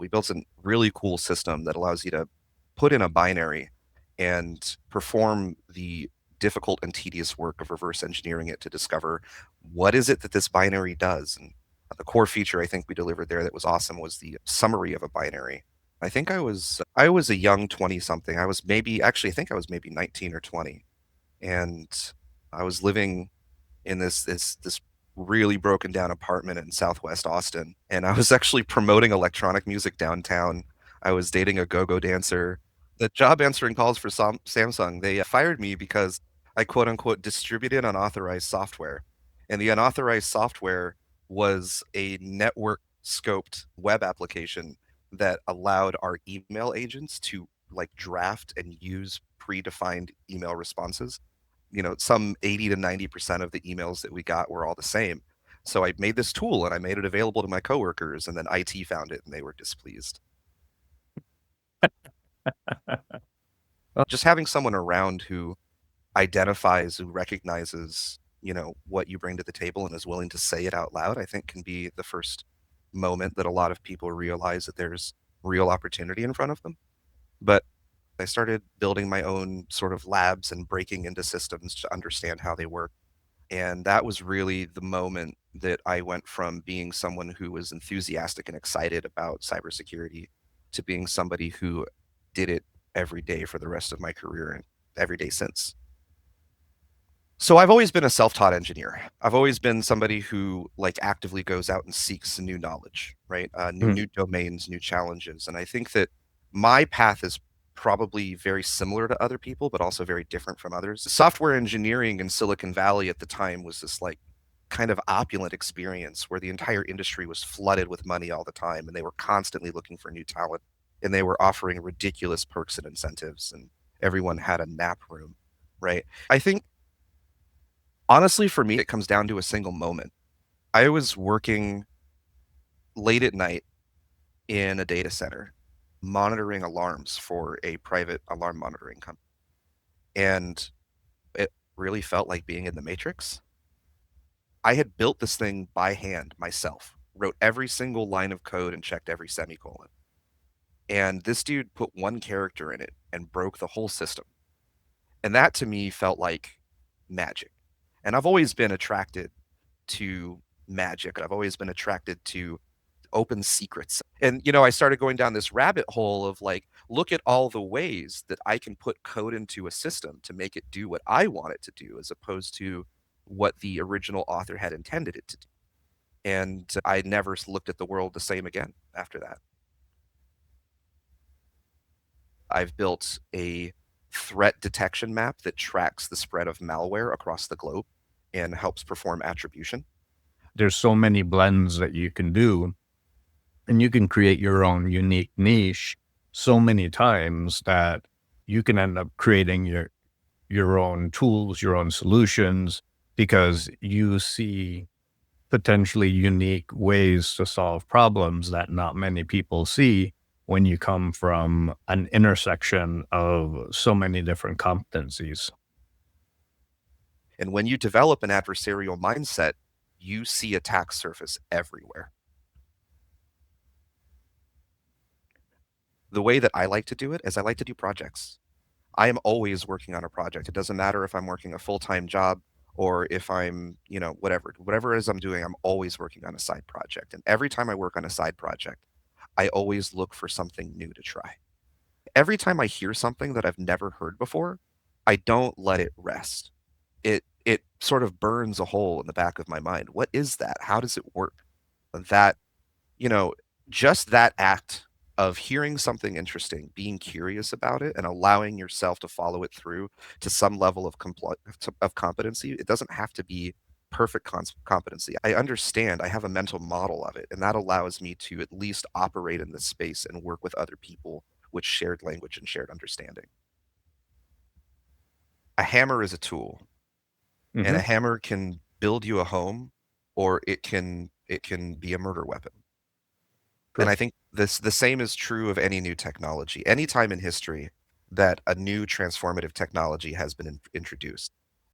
We built a really cool system that allows you to put in a binary and perform the difficult and tedious work of reverse engineering it to discover what is it that this binary does. And the core feature I think we delivered there that was awesome was the summary of a binary. I was a young 20 something. I think I was maybe 19 or 20, and I was living in this really broken down apartment in Southwest Austin, and I was actually promoting electronic music downtown. I was dating a go-go dancer. The job answering calls for Samsung, they fired me because I quote unquote distributed unauthorized software. And the unauthorized software was a network scoped web application that allowed our email agents to like draft and use predefined email responses. Some 80 to 90% of the emails that we got were all the same. So I made this tool and I made it available to my coworkers, and then IT found it and they were displeased. Just having someone around who identifies, who recognizes, what you bring to the table and is willing to say it out loud, I think can be the first moment that a lot of people realize that there's real opportunity in front of them. But I started building my own sort of labs and breaking into systems to understand how they work. And that was really the moment that I went from being someone who was enthusiastic and excited about cybersecurity to being somebody who did it every day for the rest of my career and every day since. So I've always been a self-taught engineer. I've always been somebody who like actively goes out and seeks new knowledge, right? Mm. New domains, new challenges. And I think that my path is probably very similar to other people, but also very different from others. Software engineering in Silicon Valley at the time was this like kind of opulent experience where the entire industry was flooded with money all the time, and they were constantly looking for new talent, and they were offering ridiculous perks and incentives, and everyone had a nap room, right? I think honestly, for me, it comes down to a single moment. I was working late at night in a data center, monitoring alarms for a private alarm monitoring company. And it really felt like being in the Matrix. I had built this thing by hand myself, wrote every single line of code and checked every semicolon. And this dude put one character in it and broke the whole system. And that to me felt like magic. And I've always been attracted to magic. I've always been attracted to open secrets. And I started going down this rabbit hole of like, look at all the ways that I can put code into a system to make it do what I want it to do, as opposed to what the original author had intended it to do. And I never looked at the world the same again after that. I've built a threat detection map that tracks the spread of malware across the globe and helps perform attribution. There's so many blends that you can do, and you can create your own unique niche so many times that you can end up creating your own tools, your own solutions, because you see potentially unique ways to solve problems that not many people see when you come from an intersection of so many different competencies. And when you develop an adversarial mindset, you see attack surface everywhere. The way that I like to do it is I like to do projects. I am always working on a project. It doesn't matter if I'm working a full-time job or if I'm, whatever it is I'm doing, I'm always working on a side project. And every time I work on a side project, I always look for something new to try. Every time I hear something that I've never heard before, I don't let it rest. It sort of burns a hole in the back of my mind. What is that? How does it work? That, you know, just that act of hearing something interesting, being curious about it, and allowing yourself to follow it through to some level of competency. It doesn't have to be perfect competency. I understand. I have a mental model of it, and that allows me to at least operate in this space and work with other people with shared language and shared understanding. A hammer is a tool, and Hmm. a hammer can build you a home, or it can be a murder weapon. And True. I think the same is true of any new technology. Any time in history that a new transformative technology has been introduced,